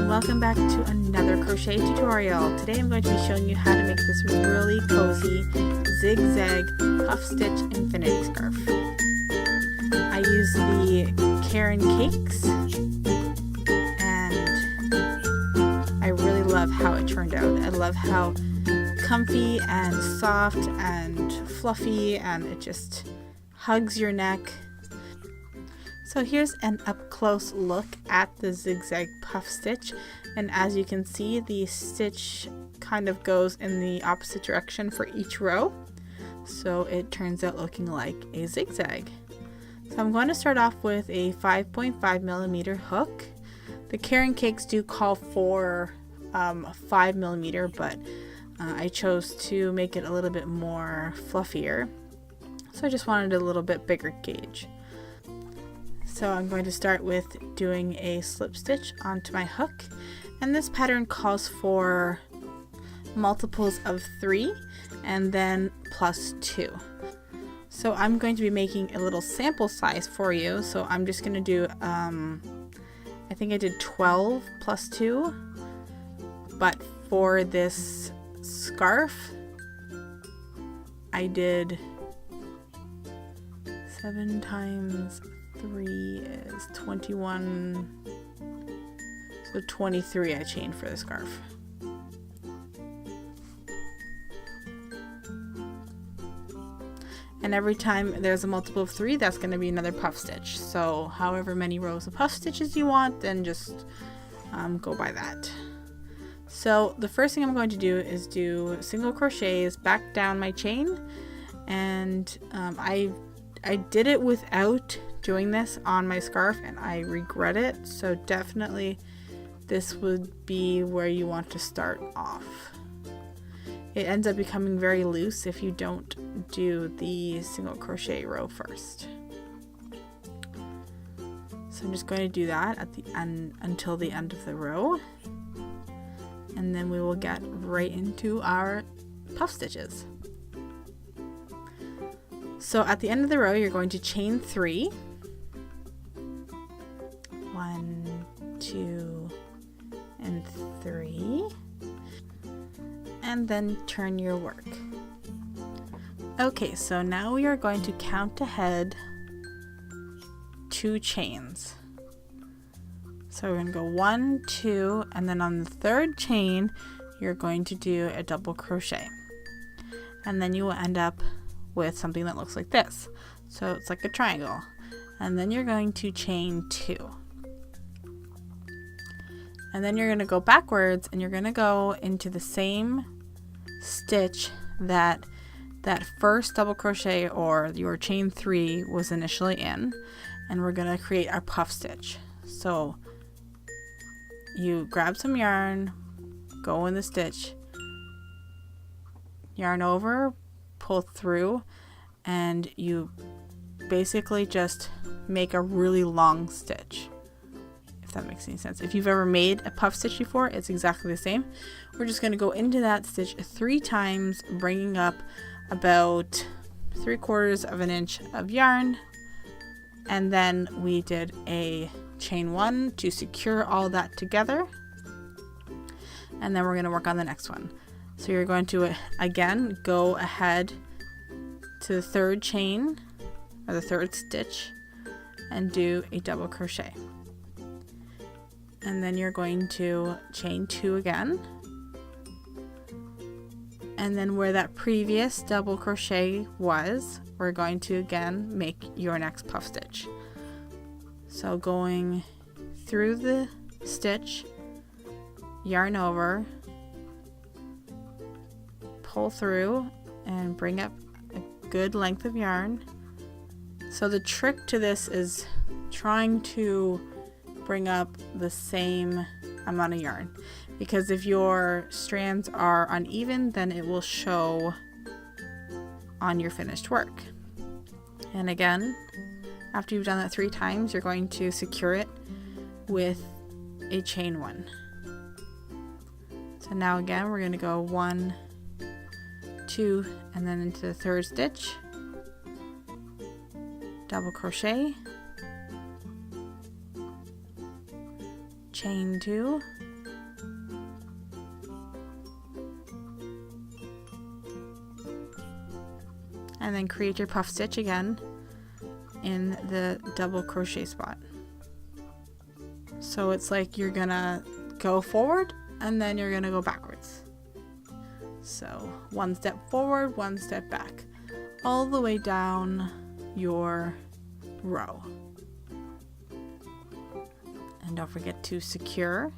and welcome back to another crochet tutorial. Today I'm going to be showing you how to make this really cozy zigzag puff stitch infinity scarf. I use the Caron Cakes and I really love how it turned out. I love how comfy and soft and fluffy, and it just hugs your neck. So here's an up-close look at the zigzag puff stitch, and as you can see, the stitch kind of goes in the opposite direction for each row, so it turns out looking like a zigzag. So I'm going to start off with a 5.5mm hook. The Caron Cakes do call for 5mm, but I chose to make it a little bit more fluffier, so I just wanted a little bit bigger gauge. So I'm going to start with doing a slip stitch onto my hook, and this pattern calls for multiples of 3 and then plus 2. So I'm going to be making a little sample size for you, so I'm just going to do I think I did 12 plus 2, but for this scarf I did 7 times 3 is 21, so 23 I chained for the scarf. And every time there's a multiple of 3, that's going to be another puff stitch. So however many rows of puff stitches you want, then just go by that. So the first thing I'm going to do is do single crochets back down my chain, and I did it without doing this on my scarf and I regret it, so definitely this would be where you want to start off. It ends up becoming very loose if you don't do the single crochet row first. So I'm just going to do that at the end until the end of the row, and then we will get right into our puff stitches. So at the end of the row, you're going to chain 3. 1, 2, and 3. And then turn your work. Okay, so now we are going to count ahead 2 chains. So we're going to go 1, 2, and then on the 3rd chain, you're going to do a double crochet. And then you will end up with something that looks like this. So it's like a triangle. And then you're going to chain 2. And then you're going to go backwards and you're going to go into the same stitch that first double crochet or your chain 3 was initially in, and we're going to create our puff stitch. So you grab some yarn, go in the stitch, yarn over, pull through, and you basically just make a really long stitch, if that makes any sense. If you've ever made a puff stitch before, it's exactly the same. We're just going to go into that stitch 3 times, bringing up about 3/4 of an inch of yarn, and then we did a chain 1 to secure all that together, and then we're going to work on the next one. So you're going to again go ahead to the 3rd chain or the 3rd stitch and do a double crochet, and then you're going to chain 2 again, and then where that previous double crochet was, we're going to again make your next puff stitch. So going through the stitch, yarn over, pull through, and bring up a good length of yarn. So the trick to this is trying to bring up the same amount of yarn, because if your strands are uneven, then it will show on your finished work. And again, after you've done that 3 times, you're going to secure it with a chain 1. So now again, we're going to go 1, 2, and then into the 3rd stitch, double crochet, chain 2, and then create your puff stitch again in the double crochet spot. So it's like you're gonna go forward and then you're gonna go backwards. So one step forward, one step back, all the way down your row. And don't forget to secure.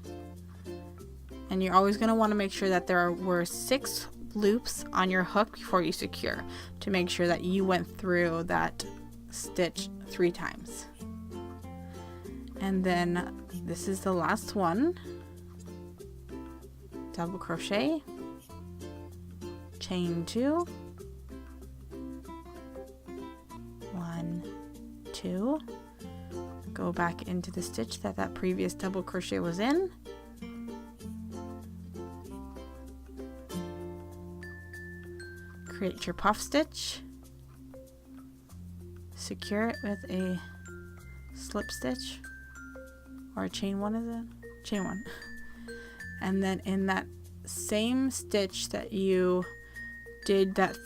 And you're always going to want to make sure that there were 6 loops on your hook before you secure, to make sure that you went through that stitch 3 times. And then this is the last one. Double crochet, chain 2, 1, 2, go back into the stitch that previous double crochet was in, create your puff stitch, secure it with a slip stitch, or a chain 1, is it? Chain 1. And then in that same stitch that you did that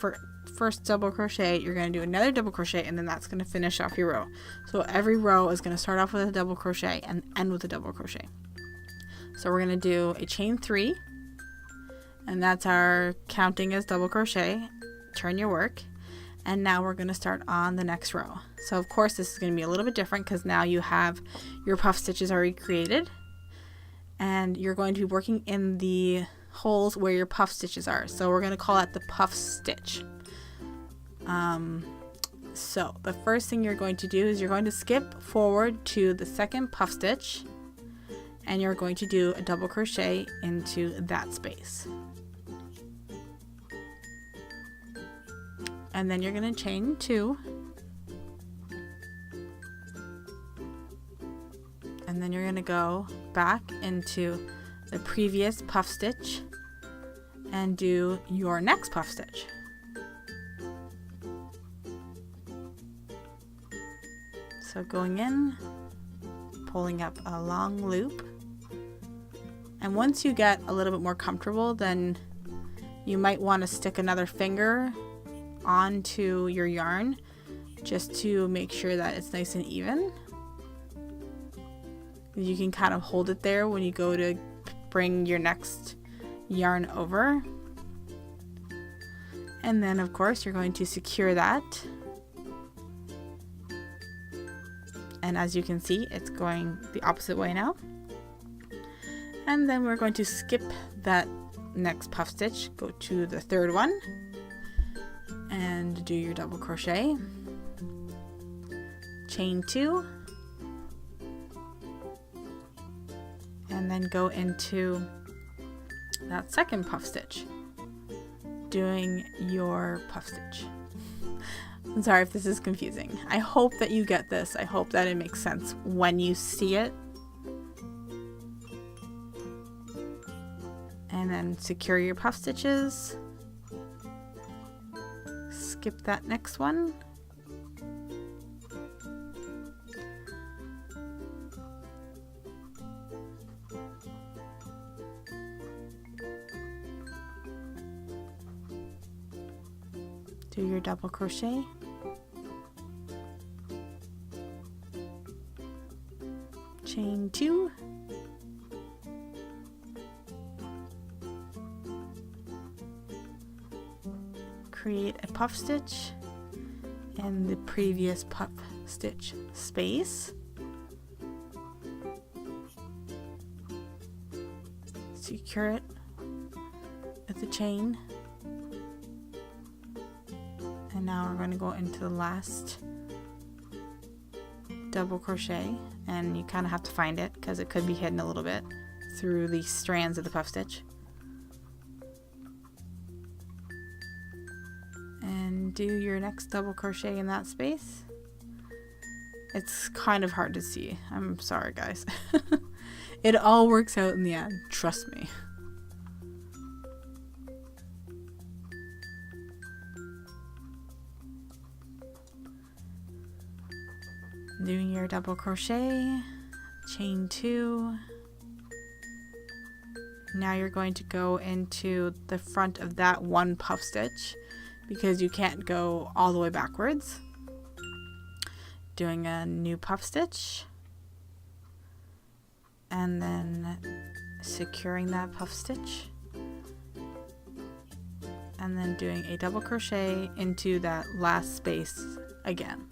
first double crochet, you're going to do another double crochet, and then that's going to finish off your row. So every row is going to start off with a double crochet and end with a double crochet. So we're going to do a chain 3, and that's our counting as double crochet. Turn your work, and now we're going to start on the next row. So of course this is going to be a little bit different because now you have your puff stitches already created, and you're going to be working in the holes where your puff stitches are. So we're going to call that the puff stitch. So the first thing you're going to do is you're going to skip forward to the second puff stitch, and you're going to do a double crochet into that space. And then you're going to chain 2, and then you're going to go back into the previous puff stitch and do your next puff stitch. So going in, pulling up a long loop, and once you get a little bit more comfortable, then you might want to stick another finger onto your yarn just to make sure that it's nice and even. You can kind of hold it there when you go to bring your next yarn over, and then of course you're going to secure that. And as you can see, it's going the opposite way now. And then we're going to skip that next puff stitch, go to the third one, and do your double crochet, chain 2, and then go into that second puff stitch, doing your puff stitch. I'm sorry if this is confusing. I hope that you get this. I hope that it makes sense when you see it. And then secure your puff stitches. Skip that next one. Do your double crochet. Chain 2. Create a puff stitch in the previous puff stitch space. Secure it with the chain. And now we're going to go into the last double crochet, and you kind of have to find it because it could be hidden a little bit through the strands of the puff stitch. And do your next double crochet in that space. It's kind of hard to see. I'm sorry, guys. It all works out in the end. Trust me. Doing your double crochet, chain 2. Now you're going to go into the front of that one puff stitch because you can't go all the way backwards. Doing a new puff stitch, and then securing that puff stitch, and then doing a double crochet into that last space again,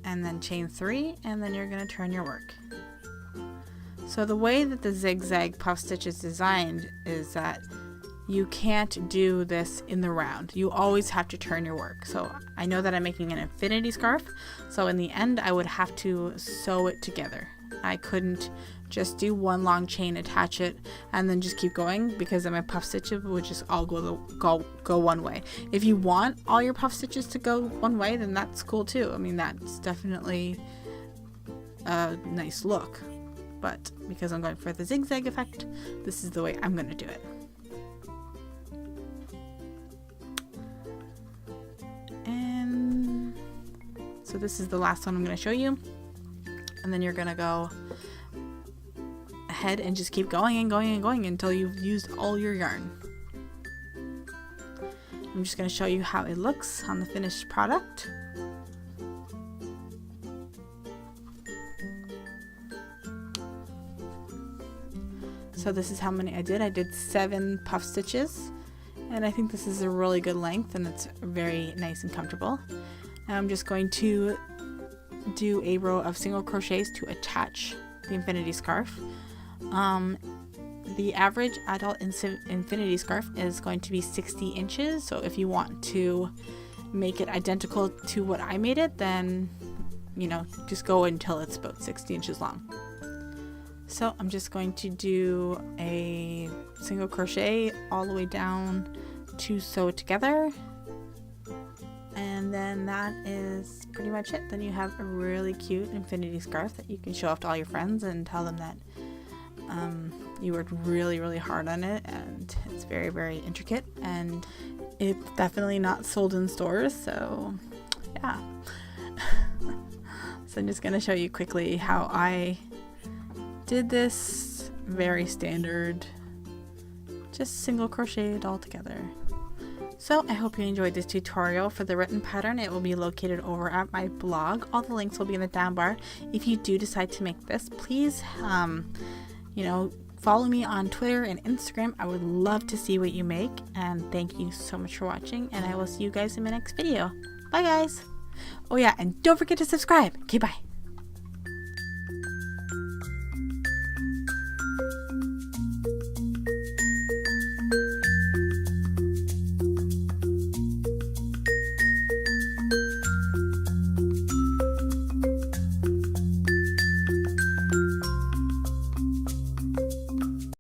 and then chain 3, and then you're going to turn your work. So the way that the zigzag puff stitch is designed is that you can't do this in the round. You always have to turn your work. So I know that I'm making an infinity scarf, so in the end I would have to sew it together. I couldn't just do one long chain, attach it, and then just keep going, because then my puff stitches would just all go one way. If you want all your puff stitches to go one way, then that's cool too. I mean, that's definitely a nice look, but because I'm going for the zigzag effect, this is the way I'm going to do it. And so this is the last one I'm going to show you, and then you're going to go ahead and just keep going and going and going until you've used all your yarn. I'm just going to show you how it looks on the finished product. So this is how many I did. I did 7 puff stitches, and I think this is a really good length, and it's very nice and comfortable. Now I'm just going to do a row of single crochets to attach the infinity scarf. The average adult infinity scarf is going to be 60 inches, so if you want to make it identical to what I made it, then just go until it's about 60 inches long. So I'm just going to do a single crochet all the way down to sew it together, and then that is pretty much it. Then you have a really cute infinity scarf that you can show off to all your friends and tell them that you worked really, really hard on it, and it's very, very intricate, and it's definitely not sold in stores, so yeah. So I'm just going to show you quickly how I did this. Very standard, just single crocheted all together. So I hope you enjoyed this tutorial for the written pattern. It will be located over at my blog. All the links will be in the down bar. If you do decide to make this, please follow me on Twitter and Instagram. I would love to see what you make, and thank you so much for watching, and I will see you guys in my next video. Bye guys. Oh yeah, and don't forget to subscribe. Okay, bye.